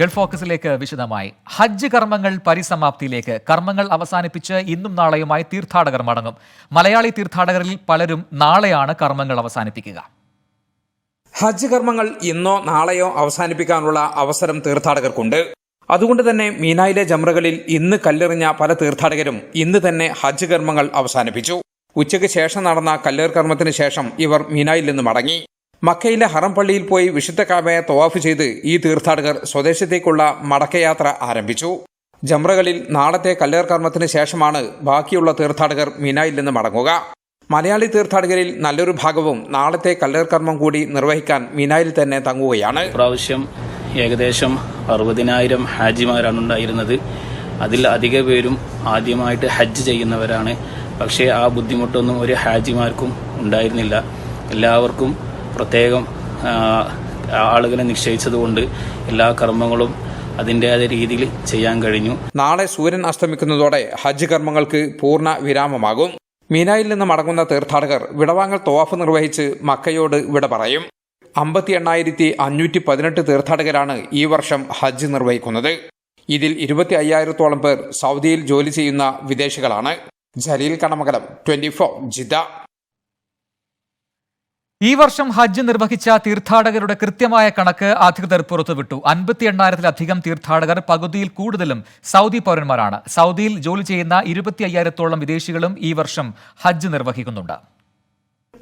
Gulf ഫോക്കസിലേക്ക് വിശദമായി. ഹജ്ജ് കർമ്മങ്ങൾ പരിസമാപ്തിയിലേക്ക്. കർമ്മങ്ങൾ അവസാനിപ്പിച്ച് ഇന്നും നാളെയുമായി തീർത്ഥാടകർ മടങ്ങും. മലയാളി തീർത്ഥാടകരിൽ പലരും നാളെയാണ് കർമ്മങ്ങൾ അവസാനിപ്പിക്കുക. ഹജ്ജ് കർമ്മങ്ങൾ ഇന്നോ നാളെയോ അവസാനിപ്പിക്കാനുള്ള അവസരം തീർത്ഥാടകർക്കുണ്ട്. അതുകൊണ്ട് തന്നെ മീനായിലെ ജംറകളിൽ ഇന്ന് കല്ലെറിഞ്ഞ പല തീർത്ഥാടകരും ഇന്ന് തന്നെ ഹജ്ജ് കർമ്മങ്ങൾ അവസാനിപ്പിച്ചു. ഉച്ചയ്ക്ക് ശേഷം നടന്ന കല്ലേർ കർമ്മത്തിന് ശേഷം ഇവർ മീനായിൽ നിന്ന് മടങ്ങി. മക്കയിലെ ഹറം പള്ളിയിൽ പോയി വിശുദ്ധ കാബയെ തവാഫ് ചെയ്ത് ഈ തീർത്ഥാടകർ സ്വദേശത്തേക്കുള്ള മടക്കയാത്ര ആരംഭിച്ചു. ജംറകളിൽ നാളത്തെ കല്ലേർ കർമ്മത്തിന് ശേഷമാണ് ബാക്കിയുള്ള തീർത്ഥാടകർ മീനായിൽ നിന്ന് മടങ്ങുക. മലയാളി തീർത്ഥാടകരിൽ നല്ലൊരു ഭാഗവും നാളത്തെ കല്ലേർ കർമ്മം കൂടി നിർവഹിക്കാൻ മീനായിൽ തന്നെ തങ്ങുകയാണ്. പ്രാവശ്യം ഏകദേശം 60,000 ഹാജിമാരാണ് ഉണ്ടായിരുന്നത്. അതിൽ അധിക പേരും ആദ്യമായിട്ട് ഹജ്ജ് ചെയ്യുന്നവരാണ്. പക്ഷേ ആ ബുദ്ധിമുട്ടൊന്നും ഒരു ഹാജിമാർക്കും ഉണ്ടായിരുന്നില്ല. എല്ലാവർക്കും പ്രത്യേകം ആളുകളെ നിശ്ചയിച്ചതുകൊണ്ട് എല്ലാ കർമ്മങ്ങളും അതിൻ്റെതായ രീതിയിൽ ചെയ്യാൻ കഴിഞ്ഞു. നാളെ സൂര്യൻ അസ്തമിക്കുന്നതോടെ ഹജ്ജ് കർമ്മങ്ങൾക്ക് പൂർണ്ണ വിരാമമാകും. മീനായിൽ നിന്ന് മടങ്ങുന്ന തീർത്ഥാടകർ വിടവാങ്ങൽ തവാഫ് നിർവഹിച്ച് മക്കയോട് വിട പറയും. 58,518 തീർത്ഥാടകരാണ് ഈ വർഷം ഹജ്ജ് നിർവഹിക്കുന്നത്. ഇതിൽ 25,000-ഓളം പേർ സൗദിയിൽ ജോലി ചെയ്യുന്ന വിദേശികളാണ്. ജലീൽ കടമകലം, 24 ജിദ്ദ. ഈ വർഷം ഹജ്ജ് നിർവഹിച്ച തീർത്ഥാടകരുടെ കൃത്യമായ കണക്ക് അധികൃതർ പുറത്തുവിട്ടു. 58,000-ലധികം തീർത്ഥാടകർ, പകുതിയിൽ കൂടുതലും സൗദി പൗരന്മാരാണ്. സൗദിയിൽ ജോലി ചെയ്യുന്ന 25,000-ഓളം വിദേശികളും ഈ വർഷം ഹജ്ജ് നിർവഹിക്കുന്നുണ്ട്.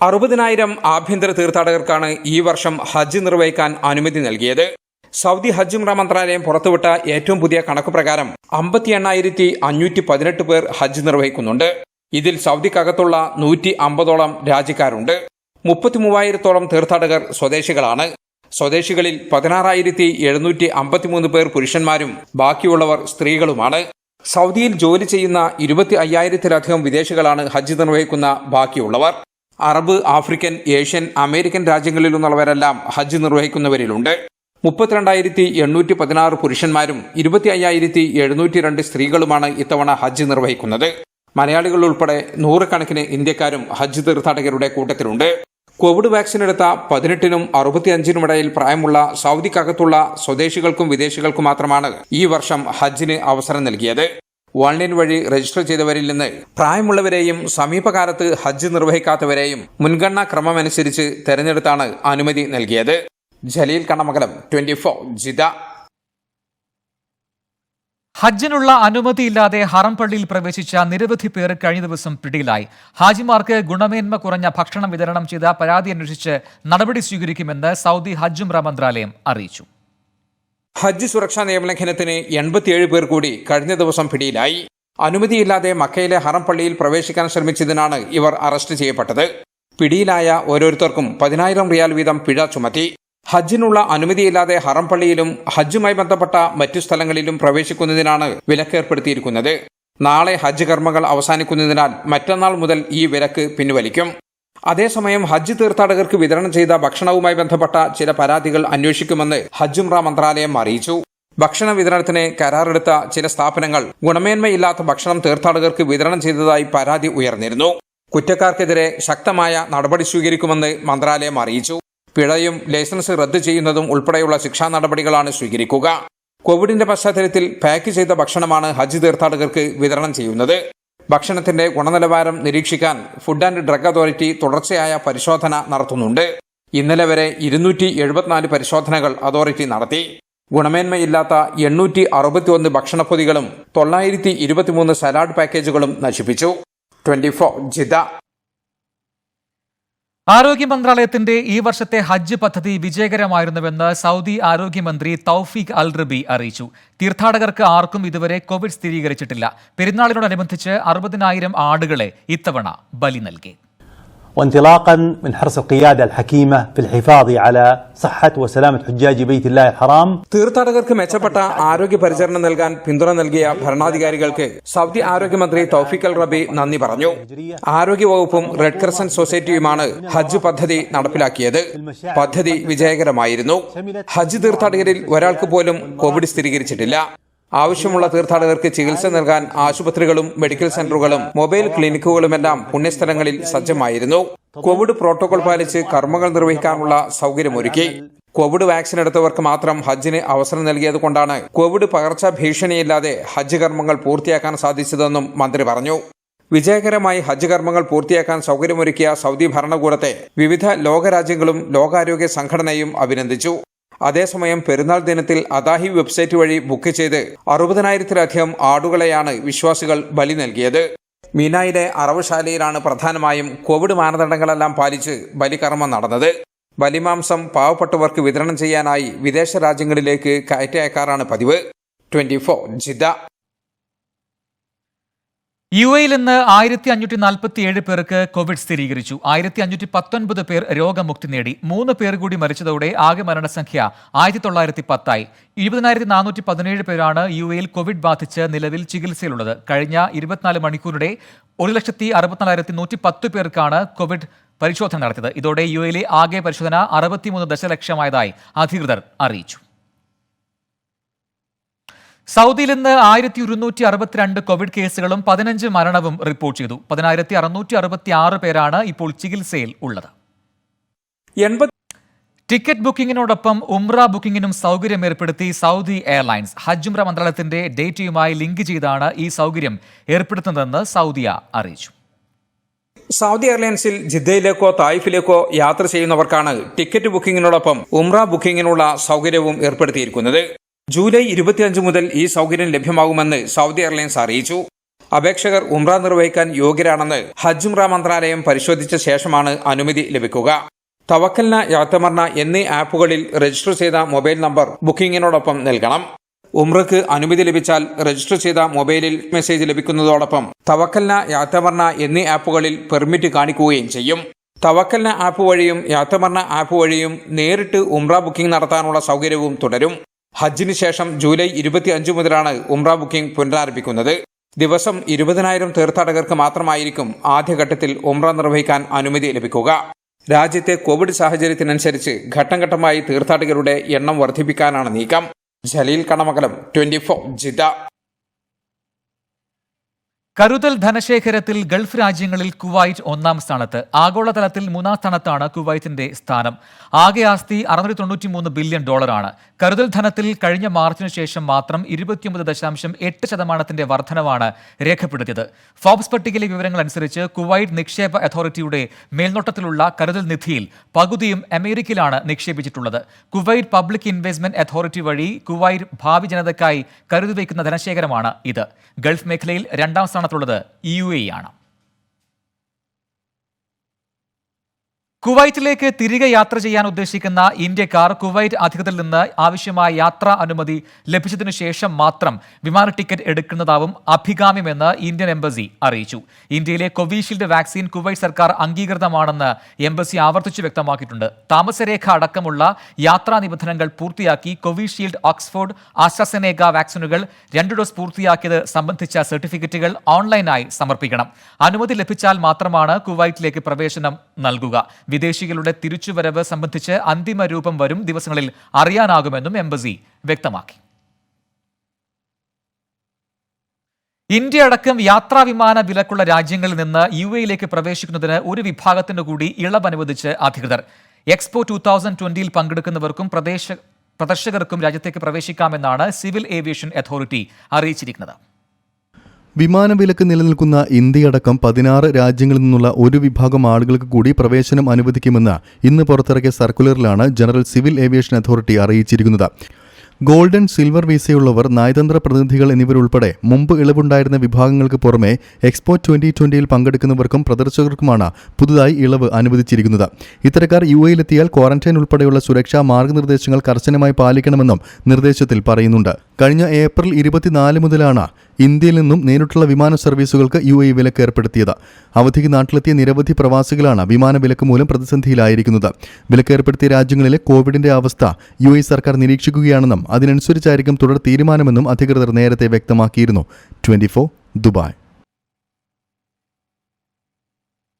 60,000 ആഭ്യന്തര തീർത്ഥാടകർക്കാണ് ഈ വർഷം ഹജ്ജ് നിർവഹിക്കാൻ അനുമതി നൽകിയത്. സൗദി ഹജ്ജ് മന്ത്രാലയം പുറത്തുവിട്ട ഏറ്റവും പുതിയ കണക്ക് പ്രകാരം 58,518 പേർ ഹജ്ജ് നിർവഹിക്കുന്നുണ്ട്. ഇതിൽ സൗദിക്കകത്തുള്ള 150ഓളം രാജ്യക്കാരുണ്ട്. 33,000-ഓളം തീർത്ഥാടകർ സ്വദേശികളാണ്. സ്വദേശികളിൽ 16,753 പേർ പുരുഷന്മാരും ബാക്കിയുള്ളവർ സ്ത്രീകളുമാണ്. സൗദിയിൽ ജോലി ചെയ്യുന്ന 25,000-ലധികം വിദേശികളാണ് ഹജ്ജ് നിർവഹിക്കുന്ന ബാക്കിയുള്ളവർ. അറബ്, ആഫ്രിക്കൻ, ഏഷ്യൻ, അമേരിക്കൻ രാജ്യങ്ങളിൽ നിന്നുള്ളവരെല്ലാം ഹജ്ജ് നിർവഹിക്കുന്നവരിലുണ്ട്. 32,816 പുരുഷന്മാരും 25,702 സ്ത്രീകളുമാണ് ഇത്തവണ ഹജ്ജ് നിർവഹിക്കുന്നത്. മലയാളികൾ ഉൾപ്പെടെ നൂറുകണക്കിന് ഇന്ത്യക്കാരും ഹജ്ജ് തീർത്ഥാടകരുടെ കൂട്ടത്തിലുണ്ട്. കോവിഡ് വാക്സിൻ എടുത്ത 18-നും 65-നും ഇടയിൽ പ്രായമുള്ള സൗദിക്കകത്തുള്ള സ്വദേശികൾക്കും വിദേശികൾക്കും മാത്രമാണ് ഈ വർഷം ഹജ്ജിന് അവസരം നൽകിയത്. ഓൺലൈൻ വഴി രജിസ്റ്റർ ചെയ്തവരിൽ നിന്ന് പ്രായമുള്ളവരെയും സമീപകാലത്ത് ഹജ്ജ് നിർവഹിക്കാത്തവരെയും മുൻഗണനാ ക്രമമനുസരിച്ച് തെരഞ്ഞെടുത്താണ് അനുമതി നൽകിയത്. ജലീൽ കടമകലം, 24 ജിദ്ദ. ഹജ്ജിനുള്ള അനുമതിയില്ലാതെ ഹറം പള്ളിയിൽ പ്രവേശിച്ച നിരവധി പേർ കഴിഞ്ഞ ദിവസം പിടിയിലായി. ഹാജിമാർക്ക് ഗുണമേന്മ കുറഞ്ഞ ഭക്ഷണം വിതരണം ചെയ്ത പരാതി അന്വേഷിച്ച് നടപടി സ്വീകരിക്കുമെന്ന് സൗദി ഹജ്ജ് മന്ത്രാലയം അറിയിച്ചു. ഹജ്ജ് സുരക്ഷാ നിയമലംഘനത്തിന് 87 പേർ കൂടി കഴിഞ്ഞ ദിവസം പിടിയിലായി. അനുമതിയില്ലാതെ മക്കയിലെ ഹറം പള്ളിയിൽ പ്രവേശിക്കാൻ ശ്രമിച്ചതിനാണ് ഇവർ അറസ്റ്റ് ചെയ്യപ്പെട്ടത്. പിടിയിലായ ഓരോരുത്തർക്കും 10,000 റിയാൽ വീതം പിഴ ചുമത്തി. ഹജ്ജിനുള്ള അനുമതിയില്ലാതെ ഹറം പള്ളിയിലും ഹജ്ജുമായി ബന്ധപ്പെട്ട മറ്റു സ്ഥലങ്ങളിലും പ്രവേശിക്കുന്നതിനാണ് വിലക്കേർപ്പെടുത്തിയിരിക്കുന്നത്. നാളെ ഹജ്ജ് കർമ്മങ്ങൾ അവസാനിക്കുന്നതിനാൽ മറ്റന്നാൾ മുതൽ ഈ വിലക്ക് പിൻവലിക്കും. അതേസമയം ഹജ്ജ് തീർത്ഥാടകർക്ക് വിതരണം ചെയ്ത ഭക്ഷണവുമായി ബന്ധപ്പെട്ട ചില പരാതികൾ അന്വേഷിക്കുമെന്ന് ഹജ്ജ് മന്ത്രാലയം അറിയിച്ചു. ഭക്ഷണ വിതരണത്തിന് കരാറെടുത്ത ചില സ്ഥാപനങ്ങൾ ഗുണമേന്മയില്ലാത്ത ഭക്ഷണം തീർത്ഥാടകർക്ക് വിതരണം ചെയ്തതായി പരാതി ഉയർന്നിരുന്നു. കുറ്റക്കാർക്കെതിരെ ശക്തമായ നടപടി സ്വീകരിക്കുമെന്ന് മന്ത്രാലയം അറിയിച്ചു. പിഴയും ലൈസൻസ് റദ്ദ് ചെയ്യുന്നതും ഉൾപ്പെടെയുള്ള ശിക്ഷാ നടപടികളാണ് സ്വീകരിക്കുക. കോവിഡിന്റെ പശ്ചാത്തലത്തിൽ പാക്ക് ചെയ്ത ഭക്ഷണമാണ് ഹജ്ജ് തീർത്ഥാടകർക്ക് വിതരണം ചെയ്യുന്നത്. ഭക്ഷണത്തിന്റെ ഗുണനിലവാരം നിരീക്ഷിക്കാൻ ഫുഡ് ആൻഡ് ഡ്രഗ് അതോറിറ്റി തുടർച്ചയായ പരിശോധന നടത്തുന്നുണ്ട്. ഇന്നലെ വരെ 274 പരിശോധനകൾ അതോറിറ്റി നടത്തി. ഗുണമേന്മയില്ലാത്ത 861 ഭക്ഷണപ്പൊതികളും 923 സലാഡ് പാക്കേജുകളും നശിപ്പിച്ചു. 24 ജിദ്ദ. ആരോഗ്യ മന്ത്രാലയത്തിന്റെ ഈ വർഷത്തെ ഹജ്ജ് പദ്ധതി വിജയകരമായിരുന്നുവെന്ന് സൗദി ആരോഗ്യമന്ത്രി തൗഫീഖ് അൽ റബി അറിയിച്ചു. തീർത്ഥാടകർക്ക് ആർക്കും ഇതുവരെ കോവിഡ് സ്ഥിരീകരിച്ചിട്ടില്ല. പെരുന്നാളിനോടനുബന്ധിച്ച് 60,000 ആടുകളെ ഇത്തവണ ബലി നൽകി. وانطلاقا من حرص القيادة الحكيمة في الحفاظ على صحة وسلامة حجاج بيت الله الحرام. തീർത്ഥാടകർക്ക് മെച്ചപ്പെട്ട ആരോഗ്യ പരിചരണം നൽകാൻ പിന്തുണ നൽകിയ ഭരണാധികാരികൾക്ക് സൗദി ആരോഗ്യമന്ത്രി തൗഫീഖ് അൽ റബി നന്ദി പറഞ്ഞു. ആരോഗ്യവകുപ്പും റെഡ് ക്രസന്റ് സൊസൈറ്റിയുമാണ് ഹജ്ജ് പദ്ധതി നടപ്പിലാക്കിയത്. പദ്ധതി വിജയകരമായിരുന്നു. ഹജ്ജ് തീർത്ഥാടകരിൽ ഒരാൾക്ക് പോലും കോവിഡ് സ്ഥിരീകരിച്ചിട്ടില്ല. ആവശ്യമുള്ള തീർത്ഥാടകർക്ക് ചികിത്സ നൽകാൻ ആശുപത്രികളും മെഡിക്കൽ സെന്ററുകളും മൊബൈൽ ക്ലിനിക്കുകളുമെല്ലാം പുണ്യസ്ഥലങ്ങളിൽ സജ്ജമായിരുന്നു. കോവിഡ് പ്രോട്ടോകോൾ പാലിച്ച് കർമ്മങ്ങൾ നിർവഹിക്കാനുള്ള സൗകര്യമൊരുക്കി. കോവിഡ് വാക്സിൻ എടുത്തവർക്ക് മാത്രം ഹജ്ജിന് അവസരം നൽകിയതുകൊണ്ടാണ് കോവിഡ് പകർച്ചാ ഭീഷണിയില്ലാതെ ഹജ്ജ് കർമ്മങ്ങൾ പൂർത്തിയാക്കാൻ സാധിച്ചതെന്നും മന്ത്രി പറഞ്ഞു. വിജയകരമായി ഹജ്ജ് കർമ്മങ്ങൾ പൂർത്തിയാക്കാൻ സൗകര്യമൊരുക്കിയ സൗദി ഭരണകൂടത്തെ വിവിധ ലോകരാജ്യങ്ങളും ലോകാരോഗ്യ സംഘടനയും അഭിനന്ദിച്ചു. അതേസമയം പെരുന്നാൾ ദിനത്തിൽ അദാഹി വെബ്സൈറ്റ് വഴി ബുക്ക് ചെയ്ത് 60,000-ലധികം ആടുകളെയാണ് വിശ്വാസികൾ ബലി നൽകിയത്. മീനായിലെ അറവുശാലയിലാണ് പ്രധാനമായും കോവിഡ് മാനദണ്ഡങ്ങളെല്ലാം പാലിച്ച് ബലികർമ്മം നടന്നത്. ബലിമാംസം പാവപ്പെട്ടവർക്ക് വിതരണം ചെയ്യാനായി വിദേശ രാജ്യങ്ങളിലേക്ക് കയറ്റി അയക്കാറാണ് പതിവ്. 24 ജിദ്ദ. UAE-ൽ ഇന്ന് 1547 പേർക്ക് കോവിഡ് സ്ഥിരീകരിച്ചു. 1519 പേർ രോഗമുക്തി നേടി. 3 പേർ കൂടി മരിച്ചതോടെ ആകെ മരണസംഖ്യ 1910 20,417 പേരാണ് UAE-ൽ കോവിഡ് ബാധിച്ച് നിലവിൽ ചികിത്സയിലുള്ളത്. കഴിഞ്ഞ 24 മണിക്കൂറിടെ 1,64,110 പേർക്കാണ് കോവിഡ് പരിശോധന നടത്തിയത്. ഇതോടെ UAE-ലെ ആകെ പരിശോധന 63 ദശലക്ഷമായതായി അധികൃതർ അറിയിച്ചു. സൗദിയിൽ ഇന്ന് 1162 കോവിഡ് കേസുകളും 15 മരണവും റിപ്പോർട്ട് ചെയ്തു. 10,666 പേരാണ് ഇപ്പോൾ ചികിത്സയിൽ ഉള്ളത്. ടിക്കറ്റ് ബുക്കിംഗിനോടൊപ്പം ഉംറ ബുക്കിംഗിനും സൗകര്യം ഏർപ്പെടുത്തി സൗദി എയർലൈൻസ്. ഹജ്ജ് ഉംറ മന്ത്രാലയത്തിന്റെ ഡേറ്റയുമായി ലിങ്ക് ചെയ്താണ് ഈ സൗകര്യം ഏർപ്പെടുത്തുന്നതെന്ന് സൗദിയ അറിയിച്ചു. സൗദി എയർലൈൻസിൽ ജിദ്ദയിലേക്കോ തായിഫിലേക്കോ യാത്ര ചെയ്യുന്നവർക്കാണ് ടിക്കറ്റ് ബുക്കിംഗിനോടൊപ്പം ഉംറ ബുക്കിംഗിനുള്ള സൗകര്യവും ഏർപ്പെടുത്തിയിരിക്കുന്നത്. ജൂലൈ 25 മുതൽ ഈ സൗകര്യം ലഭ്യമാകുമെന്ന് സൗദി എയർലൈൻസ് അറിയിച്ചു. അപേക്ഷകർ ഉംറ നിർവഹിക്കാൻ യോഗ്യരാണെന്ന് ഹജ്ജ് ഉംറ മന്ത്രാലയം പരിശോധിച്ച ശേഷമാണ് അനുമതി ലഭിക്കുക. തവക്കൽന, യാത്തമർന എന്നീ ആപ്പുകളിൽ രജിസ്റ്റർ ചെയ്ത മൊബൈൽ നമ്പർ ബുക്കിംഗിനോടൊപ്പം നൽകണം. ഉംറയ്ക്ക് അനുമതി ലഭിച്ചാൽ രജിസ്റ്റർ ചെയ്ത മൊബൈലിൽ മെസ്സേജ് ലഭിക്കുന്നതോടൊപ്പം തവക്കൽന, യാത്തമർന എന്നീ ആപ്പുകളിൽ പെർമിറ്റ് കാണിക്കുകയും ചെയ്യും. തവക്കൽന ആപ്പ് വഴിയും യാത്തമർന ആപ്പ് വഴിയും നേരിട്ട് ഉംറ ബുക്കിംഗ് നടത്താനുള്ള സൗകര്യവും തുടരും. ഹജ്ജിന് ശേഷം ജൂലൈ 25 മുതലാണ് ഉംറ ബുക്കിംഗ് പുനരാരംഭിക്കുന്നത്. ദിവസം 20,000 തീർത്ഥാടകർക്ക് മാത്രമായിരിക്കും ആദ്യഘട്ടത്തിൽ ഉംറ നിർവഹിക്കാൻ അനുമതി ലഭിക്കുക. രാജ്യത്തെ കോവിഡ് സാഹചര്യത്തിനനുസരിച്ച് ഘട്ടം ഘട്ടമായി തീർത്ഥാടകരുടെ എണ്ണം വർദ്ധിപ്പിക്കാനാണ് നീക്കം. ജലീൽ കണമകലം, 24 ജിദ്ദ. കരുതൽ ധനശേഖരത്തിൽ ഗൾഫ് രാജ്യങ്ങളിൽ കുവൈറ്റ് 1-ാം സ്ഥാനത്ത്. ആഗോളതലത്തിൽ 3-ാം സ്ഥാനത്താണ് കുവൈറ്റിന്റെ സ്ഥാനം. ആകെ ആസ്തി $693 ബില്യൺ. കരുതൽ ധനത്തിൽ കഴിഞ്ഞ മാർച്ചിനു ശേഷം മാത്രം 29.8% വർധനവാണ് രേഖപ്പെടുത്തിയത്. ഫോബ്സ് പട്ടികയിലെ വിവരങ്ങൾ അനുസരിച്ച് കുവൈറ്റ് നിക്ഷേപ അതോറിറ്റിയുടെ മേൽനോട്ടത്തിലുള്ള കരുതൽ നിധിയിൽ പകുതിയും അമേരിക്കയിലാണ് നിക്ഷേപിച്ചിട്ടുള്ളത്. കുവൈറ്റ് പബ്ലിക് ഇൻവെസ്റ്റ്മെന്റ് അതോറിറ്റി വഴി കുവൈറ്റ് ഭാവി ജനതയ്ക്കായി കരുതി വയ്ക്കുന്ന ധനശേഖരമാണ് ഇത്. ഗൾഫ് മേഖലയിൽ 2-ാം സ്ഥാനത്തുള്ളത് UAE ആണ്. കുവൈറ്റിലേക്ക് തിരികെ യാത്ര ചെയ്യാൻ ഉദ്ദേശിക്കുന്ന ഇന്ത്യക്കാർ കുവൈറ്റ് അധികൃതരിൽ നിന്ന് ആവശ്യമായ യാത്രാ അനുമതി ലഭിച്ചതിനു ശേഷം മാത്രം വിമാന ടിക്കറ്റ് എടുക്കുന്നതാവും അഭികാമ്യമെന്ന് ഇന്ത്യൻ എംബസി അറിയിച്ചു. ഇന്ത്യയിലെ കോവിഷീൽഡ് വാക്സിൻ കുവൈറ്റ് സർക്കാർ അംഗീകൃതമാണെന്ന് എംബസി ആവർത്തിച്ചു വ്യക്തമാക്കിയിട്ടുണ്ട്. താമസരേഖ അടക്കമുള്ള യാത്രാ നിബന്ധനകൾ പൂർത്തിയാക്കി കോവിഷീൽഡ്, ഓക്സ്ഫോർഡ്, ആസ്ട്രസെനേക വാക്സിനുകൾ 2 ഡോസ് പൂർത്തിയാക്കിയത് സംബന്ധിച്ച സർട്ടിഫിക്കറ്റുകൾ ഓൺലൈനായി സമർപ്പിക്കണം. അനുമതി ലഭിച്ചാൽ മാത്രമാണ് കുവൈറ്റിലേക്ക് പ്രവേശനം നൽകുക. വിദേശികളുടെ തിരിച്ചുവരവ് സംബന്ധിച്ച് അന്തിമ രൂപം വരും ദിവസങ്ങളിൽ അറിയാനാകുമെന്നും എംബസി വ്യക്തമാക്കി. ഇന്ത്യ അടക്കം യാത്രാ വിമാന വിലക്കുള്ള രാജ്യങ്ങളിൽ നിന്ന് UAE-ലേക്ക് പ്രവേശിക്കുന്നതിന് ഒരു വിഭാഗത്തിന് കൂടി ഇളവ് അനുവദിച്ച് അധികൃതർ. എക്സ്പോ 2020-ൽ പങ്കെടുക്കുന്നവർക്കും പ്രദർശകർക്കും രാജ്യത്തേക്ക് പ്രവേശിക്കാമെന്നാണ് സിവിൽ ഏവിയേഷൻ അതോറിറ്റി അറിയിച്ചിരിക്കുന്നത്. വിമാനവിലക്ക് നിലനിൽക്കുന്ന ഇന്ത്യയടക്കം 16 രാജ്യങ്ങളിൽ നിന്നുള്ള ഒരു വിഭാഗം ആളുകൾക്ക് കൂടി പ്രവേശനം അനുവദിക്കുമെന്ന് ഇന്ന് പുറത്തിറക്കിയ സർക്കുലറിലാണ് ജനറൽ സിവിൽ ഏവിയേഷൻ അതോറിറ്റി അറിയിച്ചിരിക്കുന്നത്. ഗോൾഡൻ, സിൽവർ വീസയുള്ളവർ, നയതന്ത്ര പ്രതിനിധികൾ എന്നിവരുൾപ്പെടെ മുമ്പ് ഇളവുണ്ടായിരുന്ന വിഭാഗങ്ങൾക്ക് പുറമെ എക്സ്പോ 2020-ൽ പങ്കെടുക്കുന്നവർക്കും പ്രദർശകർക്കുമാണ് പുതുതായി ഇളവ് അനുവദിച്ചിരിക്കുന്നത്. ഇത്തരക്കാർ UAE-ലെത്തിയാൽ ക്വാറന്റൈൻ ഉൾപ്പെടെയുള്ള സുരക്ഷാ മാർഗനിർദ്ദേശങ്ങൾ കർശനമായി പാലിക്കണമെന്നും നിർദ്ദേശത്തിൽ പറയുന്നുണ്ട്. കഴിഞ്ഞ ഏപ്രിൽ 24 മുതലാണ് ഇന്ത്യയിൽ നിന്നും നേരിട്ടുള്ള വിമാന സർവീസുകൾക്ക് UAE വിലക്ക് ഏർപ്പെടുത്തിയത്. അവധിക്ക് നാട്ടിലെത്തിയ നിരവധി പ്രവാസികളാണ് വിമാന വിലക്ക് മൂലം പ്രതിസന്ധിയിലായിരിക്കുന്നത്. വിലക്ക് ഏർപ്പെടുത്തിയ രാജ്യങ്ങളിലെ കോവിഡിന്റെ അവസ്ഥ UAE സർക്കാർ നിരീക്ഷിക്കുകയാണെന്നും അതിനനുസരിച്ചായിരിക്കും തുടർ തീരുമാനമെന്നും അധികൃതർ നേരത്തെ വ്യക്തമാക്കിയിരുന്നു. 24 ദുബായ്.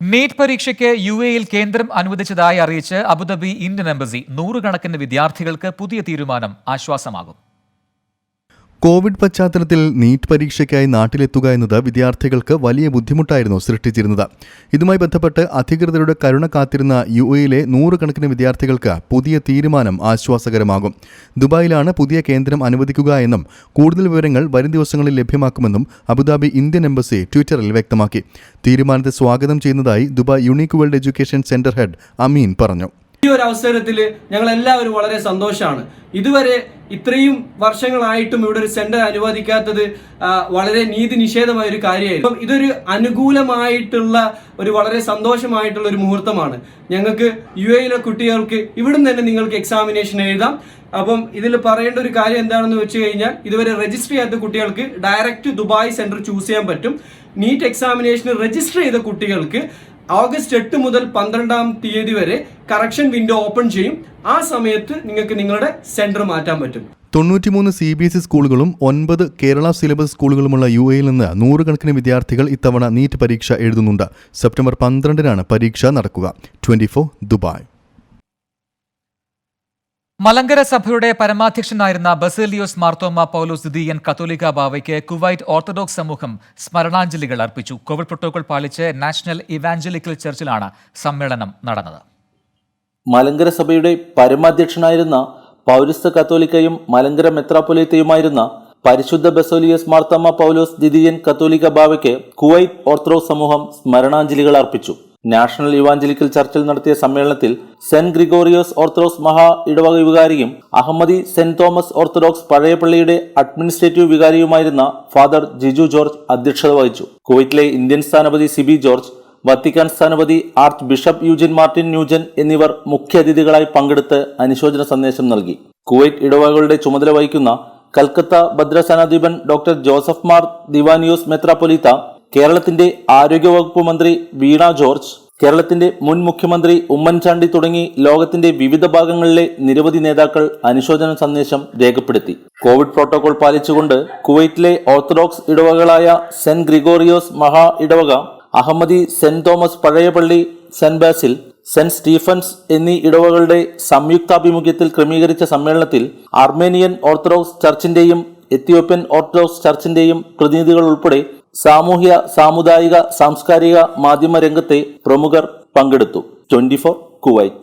നീറ്റ് പരീക്ഷയ്ക്ക് UAE-ൽ കേന്ദ്രം അനുവദിച്ചതായി അറിയിച്ച് അബുദാബി ഇന്ത്യൻ എംബസി. 100 കണക്കിന് വിദ്യാർത്ഥികൾക്ക് പുതിയ തീരുമാനം ആശ്വാസമാകും. കോവിഡ് പശ്ചാത്തലത്തിൽ നീറ്റ് പരീക്ഷയ്ക്കായി നാട്ടിലെത്തുക എന്നത് വിദ്യാർത്ഥികൾക്ക് വലിയ ബുദ്ധിമുട്ടായിരുന്നു സൃഷ്ടിച്ചിരുന്നത്. ഇതുമായി ബന്ധപ്പെട്ട് അധികൃതരുടെ കരുണ കാത്തിരുന്ന UAE-ലെ 100 കണക്കിന് വിദ്യാർത്ഥികൾക്ക് പുതിയ തീരുമാനം ആശ്വാസകരമാകും. ദുബായിലാണ് പുതിയ കേന്ദ്രം അനുവദിക്കുക എന്നും കൂടുതൽ വിവരങ്ങൾ വരും ദിവസങ്ങളിൽ ലഭ്യമാക്കുമെന്നും അബുദാബി ഇന്ത്യൻ എംബസി ട്വിറ്ററിൽ വ്യക്തമാക്കി. തീരുമാനത്തെ സ്വാഗതം ചെയ്യുന്നതായി Dubai unique world education centre head Ameen പറഞ്ഞു. ഈ ഒരു അവസരത്തിൽ ഞങ്ങൾ എല്ലാവരും വളരെ സന്തോഷമാണ്. ഇതുവരെ ഇത്രയും വർഷങ്ങളായിട്ടും ഇവിടെ ഒരു സെന്റർ അനുവദിക്കാത്തത് വളരെ നീതി നിഷേധമായ ഒരു കാര്യമായിരുന്നു. അപ്പം ഇതൊരു അനുകൂലമായിട്ടുള്ള ഒരു വളരെ സന്തോഷമായിട്ടുള്ള ഒരു മുഹൂർത്തമാണ്. ഞങ്ങൾക്ക് UAE-ലെ കുട്ടികൾക്ക് ഇവിടുന്ന് തന്നെ നിങ്ങൾക്ക് എക്സാമിനേഷൻ എഴുതാം. അപ്പം ഇതിൽ പറയേണ്ട ഒരു കാര്യം എന്താണെന്ന് വെച്ച് കഴിഞ്ഞാൽ ഇതുവരെ രജിസ്റ്റർ ചെയ്യാത്ത കുട്ടികൾക്ക് ഡയറക്റ്റ് ദുബായ് സെന്റർ ചൂസ് ചെയ്യാൻ പറ്റും. നീറ്റ് എക്സാമിനേഷന് രജിസ്റ്റർ ചെയ്ത കുട്ടികൾക്ക് ഓഗസ്റ്റ് 8 മുതൽ 12-ാം തീയതി വരെ കറക്ഷൻ വിൻഡോ ഓപ്പൺ ചെയ്യും. ആ സമയത്ത് നിങ്ങൾക്ക് നിങ്ങളുടെ സെന്റർ മാറ്റാൻ പറ്റും. 93 CBSE സ്കൂളുകളും 9 കേരള സിലബസ് സ്കൂളുകളുമുള്ള UAE-ൽ നിന്ന് 100 കണക്കിന് വിദ്യാർത്ഥികൾ ഇത്തവണ നീറ്റ് പരീക്ഷ എഴുതുന്നുണ്ട്. സെപ്റ്റംബർ 12-നാണ് പരീക്ഷ നടക്കുക. 24 ദുബായ്. മലങ്കര സഭയുടെ പരമാധ്യക്ഷനായിരുന്ന ബസേലിയോസ് മാർത്തോമ പൗലോസ് ദ്വിതീയൻ കത്തോലിക്ക ബാവയ്ക്ക് കുവൈറ്റ് ഓർത്തഡോക്സ് സമൂഹം സ്മരണാഞ്ജലികൾ അർപ്പിച്ചു. കോവിഡ് പ്രോട്ടോകോൾ പാലിച്ച് നാഷണൽ ഇവാഞ്ചലിക്കൽ ചർച്ചിലാണ് സമ്മേളനം നടന്നത്. മലങ്കര സഭയുടെ പരമാധ്യക്ഷനായിരുന്ന പൗരസ്ത്യ കത്തോലിക്കയും മലങ്കര മെത്രാപ്പൊലീത്തയുമായിരുന്ന പരിശുദ്ധ ബസേലിയോസ് മാർത്തോമ പൗലോസ് ദ്വിതീയൻ കത്തോലിക്ക ബാവയ്ക്ക് കുവൈറ്റ് ഓർത്തഡോക്സ് സമൂഹം സ്മരണാഞ്ജലികൾ അർപ്പിച്ചു. നാഷണൽ ഇവാഞ്ചലിക്കൽ ചർച്ചിൽ നടത്തിയ സമ്മേളനത്തിൽ സെന്റ് ഗ്രിഗോറിയോസ് ഓർത്തഡോക്സ് മഹാ ഇടവക വികാരിയും അഹമ്മദി സെന്റ് തോമസ് ഓർത്തഡോക്സ് പഴയപള്ളിയുടെ അഡ്മിനിസ്ട്രേറ്റീവ് വികാരിയുമായിരുന്ന ഫാദർ ജിജു ജോർജ് അധ്യക്ഷത വഹിച്ചു. കുവൈറ്റിലെ ഇന്ത്യൻ സ്ഥാനപതി സിബി ജോർജ്, വത്തിക്കാൻ സ്ഥാനപതി archbishop Eugene Martin Nugent എന്നിവർ മുഖ്യാതിഥികളായി പങ്കെടുത്ത് അനുശോചന സന്ദേശം നൽകി. കുവൈറ്റ് ഇടവകകളുടെ ചുമതല വഹിക്കുന്ന കൽക്കത്ത ഭദ്രസേനാധിപൻ ഡോക്ടർ ജോസഫ് മാർ ദിവാനിയോസ് മെത്രാപ്പൊലീത്ത, കേരളത്തിന്റെ ആരോഗ്യവകുപ്പ് മന്ത്രി വീണ ജോർജ്, കേരളത്തിന്റെ മുൻ മുഖ്യമന്ത്രി ഉമ്മൻചാണ്ടി തുടങ്ങി ലോകത്തിന്റെ വിവിധ ഭാഗങ്ങളിലെ നിരവധി നേതാക്കൾ അനുശോചന സന്ദേശം രേഖപ്പെടുത്തി. കോവിഡ് പ്രോട്ടോകോൾ പാലിച്ചുകൊണ്ട് കുവൈറ്റിലെ ഓർത്തഡോക്സ് ഇടവകളായ സെന്റ് ഗ്രിഗോറിയോസ് മഹാ ഇടവക, Ahmadi saint Thomas പഴയപള്ളി, saint Basil, saint Stephen's എന്നീ ഇടവകളുടെ സംയുക്താഭിമുഖ്യത്തിൽ ക്രമീകരിച്ച സമ്മേളനത്തിൽ അർമേനിയൻ ഓർത്തഡോക്സ് ചർച്ചിന്റെയും എത്യോപ്യൻ ഓർത്തഡോക്സ് ചർച്ചിന്റെയും പ്രതിനിധികൾ ഉൾപ്പെടെ സാമൂഹ്യ, സാമുദായിക, സാംസ്കാരിക മാധ്യമ രംഗത്തെ പ്രമുഖർ പങ്കെടുത്തു. 24 കുവൈറ്റ്.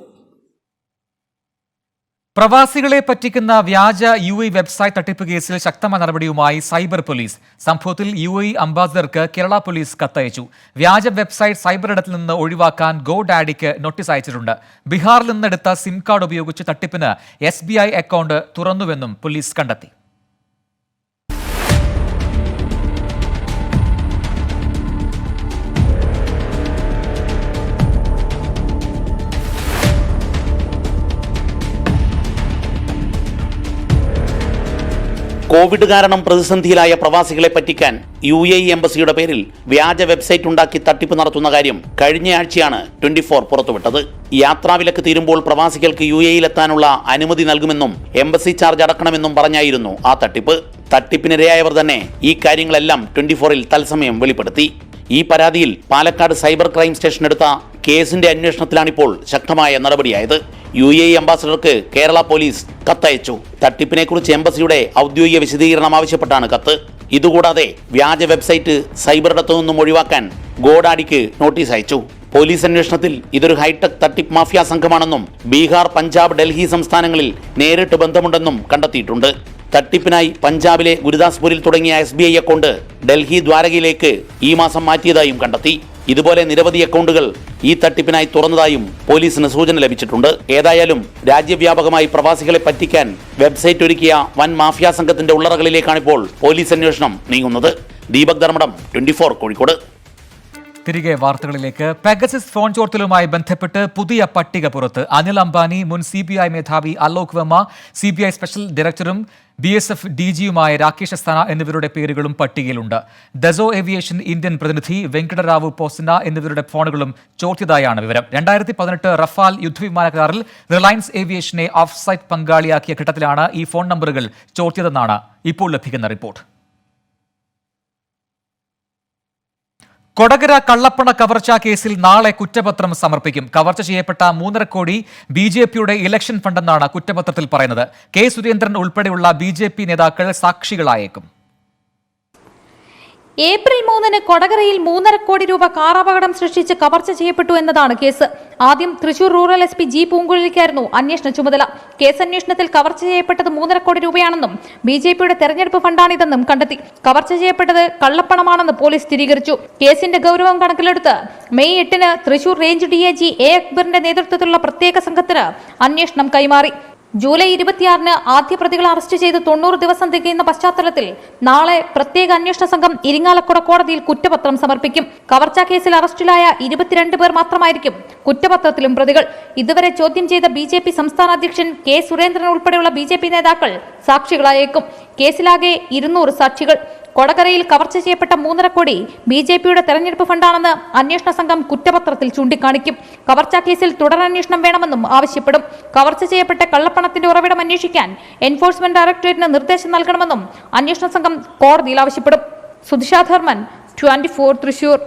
പ്രവാസികളെ പറ്റിക്കുന്ന വ്യാജ UAE വെബ്സൈറ്റ് തട്ടിപ്പ് കേസിൽ ശക്തമായ നടപടിയുമായി സൈബർ പോലീസ്. സംഭവത്തിൽ UAE അംബാസഡർക്ക് കേരള പോലീസ് കത്തയച്ചു. വ്യാജ വെബ്സൈറ്റ് സൈബർ ഇടത്തിൽ നിന്ന് ഒഴിവാക്കാൻ GoDaddyക്ക് നോട്ടീസ് അയച്ചിട്ടുണ്ട്. ബീഹാറിൽ നിന്നെടുത്ത സിം കാർഡ് ഉപയോഗിച്ച് തട്ടിപ്പിന് SBI അക്കൗണ്ട് തുറന്നുവെന്നും പോലീസ് കണ്ടെത്തി. കോവിഡ് കാരണം പ്രതിസന്ധിയിലായ പ്രവാസികളെ പറ്റിക്കാൻ UAE എംബസിയുടെ പേരിൽ വ്യാജ വെബ്സൈറ്റ് ഉണ്ടാക്കി തട്ടിപ്പ് നടത്തുന്ന കാര്യം കഴിഞ്ഞയാഴ്ചയാണ് 24 പുറത്തുവിട്ടത്. യാത്രാവിലക്ക് തീരുമ്പോൾ പ്രവാസികൾക്ക് UAE-യിലെത്താനുള്ള അനുമതി നൽകുമെന്നും എംബസി ചാർജ് അടക്കണമെന്നും പറഞ്ഞായിരുന്നു ആ തട്ടിപ്പ്. തട്ടിപ്പിനിരയായവർ തന്നെ ഈ കാര്യങ്ങളെല്ലാം 24-ൽ തത്സമയം വെളിപ്പെടുത്തി. ഈ പരാതിയിൽ പാലക്കാട് സൈബർ ക്രൈം സ്റ്റേഷൻ എടുത്ത കേസിന്റെ അന്വേഷണത്തിലാണിപ്പോൾ ശക്തമായ നടപടിയായത്. UAE അംബാസഡർക്ക് കേരള പോലീസ് കത്തയച്ചു. തട്ടിപ്പിനെക്കുറിച്ച് എംബസിയുടെ ഔദ്യോഗിക വിശദീകരണം ആവശ്യപ്പെട്ടാണ് കത്ത്. ഇതുകൂടാതെ വ്യാജ വെബ്സൈറ്റ് സൈബർ ഇടത്തു നിന്നും ഒഴിവാക്കാൻ GoDaddyക്ക് നോട്ടീസ് അയച്ചു. പോലീസ് അന്വേഷണത്തിൽ ഇതൊരു ഹൈടെക് തട്ടിപ്പ് മാഫിയ സംഘമാണെന്നും ബീഹാർ, പഞ്ചാബ്, ഡൽഹി സംസ്ഥാനങ്ങളിൽ നേരിട്ട് ബന്ധമുണ്ടെന്നും കണ്ടെത്തിയിട്ടുണ്ട്. തട്ടിപ്പിനായി പഞ്ചാബിലെ ഗുരുദാസ്പൂരിൽ തുടങ്ങിയ SBI അക്കൗണ്ട് ഡൽഹി ദ്വാരകയിലേക്ക് ഈ മാസം മാറ്റിയതായും കണ്ടെത്തി. ഇതുപോലെ നിരവധി അക്കൗണ്ടുകൾ ഈ തട്ടിപ്പിനായി തുറന്നതായും പോലീസിന് സൂചന ലഭിച്ചിട്ടുണ്ട്. ഏതായാലും രാജ്യവ്യാപകമായി പ്രവാസികളെ പറ്റിക്കാൻ വെബ്സൈറ്റ് ഒരുക്കിയ വൻ മാഫിയ സംഘത്തിന്റെ ഉള്ളറകളിലേക്കാണിപ്പോൾ പോലീസ് അന്വേഷണം നീങ്ങുന്നത്. ദീപക് ധർമ്മടം, 24 കോഴിക്കോട്. തിരികെ വാർത്തകളിലേക്ക്. പെഗസസ് ഫോൺ ചോർത്തലുമായി ബന്ധപ്പെട്ട് പുതിയ പട്ടിക പുറത്ത്. അനിൽ അംബാനി, മുൻ CBI മേധാവി അലോക് വർമ്മ, CBI സ്പെഷ്യൽ ഡയറക്ടറും BSF DGയുമായ രാകേഷ് അസ്താന എന്നിവരുടെ പേരുകളും പട്ടികയിലുണ്ട്. ദസോ ഏവിയേഷൻ ഇന്ത്യൻ പ്രതിനിധി വെങ്കടറാവു പോസന എന്നിവരുടെ ഫോണുകളും ചോർത്തിയതായാണ് വിവരം. 2018 റഫാൽ യുദ്ധവിമാന കരാറിൽ റിലയൻസ് ഏവിയേഷനെ ഓഫ് സൈറ്റ് പങ്കാളിയാക്കിയ ഘട്ടത്തിലാണ് ഈ ഫോൺ നമ്പറുകൾ ചോർത്തിയതെന്നാണ് ഇപ്പോൾ ലഭിക്കുന്ന റിപ്പോർട്ട്. കൊടകര കള്ളപ്പണ കവർച്ചാ കേസിൽ നാളെ കുറ്റപത്രം സമർപ്പിക്കും. കവർച്ച ചെയ്യപ്പെട്ട 3.5 കോടി BJPയുടെ ഇലക്ഷൻ ഫണ്ടെന്നാണ് കുറ്റപത്രത്തിൽ പറയുന്നത്. കെ സുരേന്ദ്രൻ ഉൾപ്പെടെയുള്ള BJP നേതാക്കൾ സാക്ഷികളായേക്കും. ഏപ്രിൽ 3-ന് കൊടകരയിൽ 3.5 കോടി രൂപ കാറപകടം സൃഷ്ടിച്ച് കവർച്ച ചെയ്യപ്പെട്ടു എന്നതാണ് കേസ്. ആദ്യം തൃശൂർ റൂറൽ SP G പൂങ്കുഴലിക്കായിരുന്നു അന്വേഷണ ചുമതല. കേസ് അന്വേഷണത്തിൽ കവർച്ച ചെയ്യപ്പെട്ടത് 3.5 കോടി രൂപയാണെന്നും BJPയുടെ തെരഞ്ഞെടുപ്പ് ഫണ്ടാണിതെന്നും കണ്ടെത്തി. കവർച്ച ചെയ്യപ്പെട്ടത് കള്ളപ്പണമാണെന്ന് പോലീസ് സ്ഥിരീകരിച്ചു. കേസിന്റെ ഗൗരവം കണക്കിലെടുത്ത് മെയ് 8-ന് തൃശൂർ റേഞ്ച് DIG A അക്ബറിന്റെ നേതൃത്വത്തിലുള്ള പ്രത്യേക സംഘത്തിന് അന്വേഷണം കൈമാറി. ജൂലൈ 26-ന് ആദ്യ പ്രതികളെ അറസ്റ്റ് ചെയ്ത് 90 ദിവസം തികയുന്ന പശ്ചാത്തലത്തിൽ നാളെ പ്രത്യേക അന്വേഷണ സംഘം ഇരിങ്ങാലക്കുട കോടതിയിൽ കുറ്റപത്രം സമർപ്പിക്കും. കവർച്ചാ കേസിൽ അറസ്റ്റിലായ 22 പേർ മാത്രമായിരിക്കും കുറ്റപത്രത്തിലും പ്രതികൾ. ഇതുവരെ ചോദ്യം ചെയ്ത BJP സംസ്ഥാന അധ്യക്ഷൻ കെ സുരേന്ദ്രൻ ഉൾപ്പെടെയുള്ള BJP നേതാക്കൾ സാക്ഷികളായേക്കും. കേസിലാകെ 200 സാക്ഷികൾ. കൊടകരയിൽ കവർച്ച ചെയ്യപ്പെട്ട 3.5 കോടി BJPയുടെ തെരഞ്ഞെടുപ്പ് ഫണ്ടാണെന്ന് അന്വേഷണ സംഘം കുറ്റപത്രത്തിൽ ചൂണ്ടിക്കാണിക്കും. കവർച്ചാ കേസിൽ തുടരന്വേഷണം വേണമെന്നും ആവശ്യപ്പെടും. കവർച്ച ചെയ്യപ്പെട്ട കള്ളപ്പണത്തിന്റെ ഉറവിടം അന്വേഷിക്കാൻ എൻഫോഴ്സ്മെന്റ് ഡയറക്ടറേറ്റിന് നിർദ്ദേശം നൽകണമെന്നും അന്വേഷണ സംഘം കോടതിയിൽ ആവശ്യപ്പെടും. സുധിഷ ധർമ്മൻ, 24 തൃശൂർ.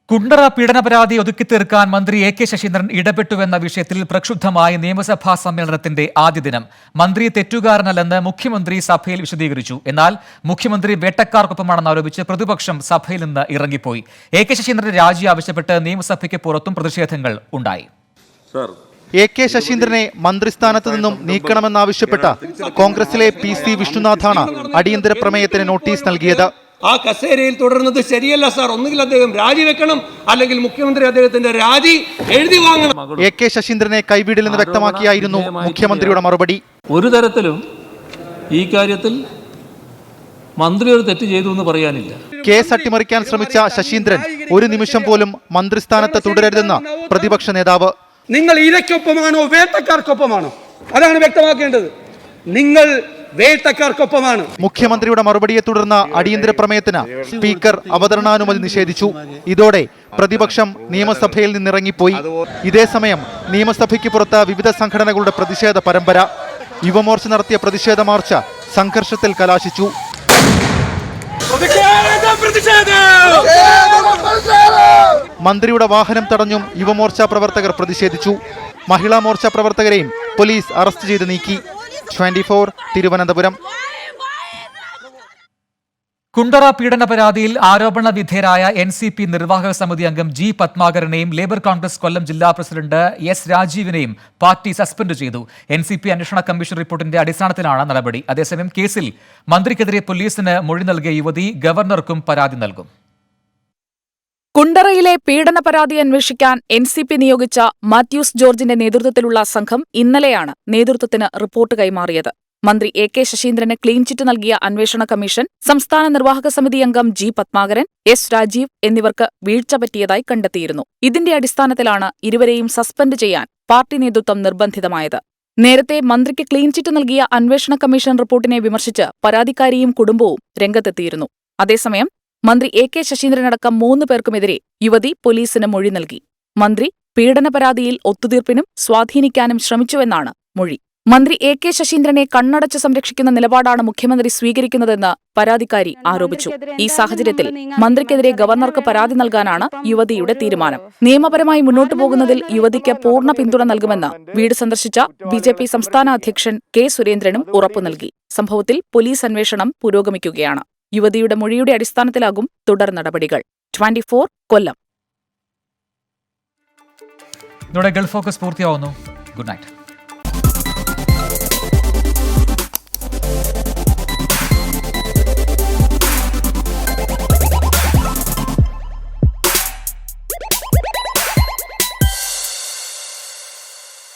കുണ്ടറ പീഡന പരാതി ഒതുക്കിത്തീർക്കാൻ മന്ത്രി AK ശശീന്ദ്രൻ ഇടപെട്ടുവെന്ന വിഷയത്തിൽ പ്രക്ഷുബ്ധമായ നിയമസഭാ സമ്മേളനത്തിന്റെ ആദ്യ ദിനം. മന്ത്രി തെറ്റുകാരനല്ലെന്ന് മുഖ്യമന്ത്രി സഭയിൽ വിശദീകരിച്ചു. എന്നാൽ മുഖ്യമന്ത്രി വേട്ടക്കാർക്കൊപ്പമാണെന്ന് ആരോപിച്ച് പ്രതിപക്ഷം സഭയിൽ നിന്ന് ഇറങ്ങിപ്പോയി. AK ശശീന്ദ്രൻ രാജി ആവശ്യപ്പെട്ട് നിയമസഭയ്ക്ക് പുറത്തും പ്രതിഷേധങ്ങൾ ഉണ്ടായി. AK ശശീന്ദ്രനെ മന്ത്രിസ്ഥാനത്ത് നിന്നും നീക്കണമെന്നാവശ്യപ്പെട്ട കോൺഗ്രസിലെ PC വിഷ്ണുനാഥാണ് അടിയന്തര പ്രമേയത്തിന് നോട്ടീസ് നൽകിയത്. ആ കസേരയിൽ തുടരുന്നത് ശരിയല്ല സാർ. ഒന്നുകിൽ അദ്ദേഹം രാജിവെക്കണം, അല്ലെങ്കിൽ മുഖ്യമന്ത്രി അദ്ദേഹത്തിന്റെ രാജി എഴുതി വാങ്ങണം. AK ശശീന്ദ്രനെ കൈവിടില്ലെന്ന് വ്യക്തമാക്കിയായിരുന്നു മുഖ്യമന്ത്രിയുടെ മറുപടി. ഒരു തരത്തിലും ഈ കാര്യത്തിൽ മന്ത്രി ഒരു തെറ്റ് ചെയ്തു എന്ന് പറയാനില്ല. കേസ് അട്ടിമറിക്കാൻ ശ്രമിച്ച ശശീന്ദ്രൻ ഒരു നിമിഷം പോലും മന്ത്രിസ്ഥാനത്ത് തുടരരുതെന്ന് പ്രതിപക്ഷ നേതാവ്. നിങ്ങൾ ഇരയ്ക്കൊപ്പമാണോ വേട്ടക്കാർക്കൊപ്പമാണോ? അതാണ് വ്യക്തമാക്കേണ്ടത്. നിങ്ങൾ വേട്ടക്കാർക്കൊപ്പമാണ്. മുഖ്യമന്ത്രിയുടെ മറുപടിയെ തുടർന്ന് അടിയന്തര പ്രമേയത്തിന് സ്പീക്കർ അവതരണാനുമതി നിഷേധിച്ചു. ഇതോടെ പ്രതിപക്ഷം നിയമസഭയിൽ നിന്നിറങ്ങിപ്പോയി. ഇതേസമയം നിയമസഭയ്ക്ക് പുറത്ത് വിവിധ സംഘടനകളുടെ പ്രതിഷേധ പരമ്പര. യുവമോർച്ച നടത്തിയ പ്രതിഷേധ മാർച്ച് സംഘർഷത്തിൽ കലാശിച്ചു. മന്ത്രിയുടെ വാഹനം തടഞ്ഞും യുവമോർച്ച പ്രവർത്തകർ പ്രതിഷേധിച്ചു. മഹിളാ മോർച്ച പ്രവർത്തകരെയും പോലീസ് അറസ്റ്റ് ചെയ്ത് നീക്കി. 24 തിരുവനന്തപുരം. കുണ്ടറ പീഡന പരാതിയിൽ ആരോപണ വിധേയരായ NCP നിർവാഹക സമിതി അംഗം G പത്മാകരനെയും ലേബർ കോൺഗ്രസ് കൊല്ലം ജില്ലാ പ്രസിഡന്റ് S രാജീവിനെയും പാർട്ടി സസ്പെൻഡ് ചെയ്തു. NCP അന്വേഷണ കമ്മീഷൻ റിപ്പോർട്ടിന്റെ അടിസ്ഥാനത്തിലാണ് നടപടി. അതേസമയം കേസിൽ മന്ത്രിക്കെതിരെ പോലീസിന് മൊഴി നൽകിയ യുവതി ഗവർണർക്കും പരാതി നൽകും. കുണ്ടറയിലെ പീഡന പരാതി അന്വേഷിക്കാൻ NCP നിയോഗിച്ച മാത്യൂസ് ജോർജിന്റെ നേതൃത്വത്തിലുള്ള സംഘം ഇന്നലെയാണ് നേതൃത്വത്തിന് റിപ്പോർട്ട് കൈമാറിയത്. മന്ത്രി AK ശശീന്ദ്രന് ക്ലീൻ ചിറ്റ് നൽകിയ അന്വേഷണ കമ്മീഷൻ സംസ്ഥാന നിർവാഹക സമിതി അംഗം G പത്മാകരൻ, S രാജീവ് എന്നിവർക്ക് വീഴ്ച പറ്റിയതായി കണ്ടെത്തിയിരുന്നു. ഇതിന്റെ അടിസ്ഥാനത്തിലാണ് ഇരുവരെയും സസ്പെൻഡ് ചെയ്യാൻ പാർട്ടി നേതൃത്വം നിർബന്ധിതമായത്. നേരത്തെ മന്ത്രിക്ക് ക്ലീൻ ചിറ്റ് നൽകിയ അന്വേഷണ കമ്മീഷൻ റിപ്പോർട്ടിനെ വിമർശിച്ച് പരാതിക്കാരിയും കുടുംബവും രംഗത്തെത്തിയിരുന്നു. അതേസമയം മന്ത്രി AK ശശീന്ദ്രനടക്കം 3 പേർക്കുമെതിരെ യുവതി പോലീസിന് മൊഴി നൽകി. മന്ത്രി പീഡന പരാതിയിൽ ഒത്തുതീർപ്പിനും സ്വാധീനിക്കാനും ശ്രമിച്ചുവെന്നാണ് മൊഴി. മന്ത്രി AK ശശീന്ദ്രനെ കണ്ണടച്ച് സംരക്ഷിക്കുന്ന നിലപാടാണ് മുഖ്യമന്ത്രി സ്വീകരിക്കുന്നതെന്ന് പരാതിക്കാരി ആരോപിച്ചു. ഈ സാഹചര്യത്തിൽ മന്ത്രിക്കെതിരെ ഗവർണർക്ക് പരാതി നൽകാനാണ് യുവതിയുടെ തീരുമാനം. നിയമപരമായി മുന്നോട്ടു പോകുന്നതിൽ യുവതിക്ക് പൂർണ്ണ പിന്തുണ നൽകുമെന്ന് വീട് സന്ദർശിച്ച BJP സംസ്ഥാന അധ്യക്ഷൻ കെ സുരേന്ദ്രനും ഉറപ്പു നൽകി. സംഭവത്തിൽ പോലീസ് അന്വേഷണം പുരോഗമിക്കുകയാണ്. യുവതിയുടെ മൊഴിയുടെ അടിസ്ഥാനത്തിലാകും തുടർ നടപടികൾ. 24 കൊല്ലം. ഇതോടെ ഗൾഫ് ഫോക്കസ് പൂർത്തിയാവുന്നു. Good night.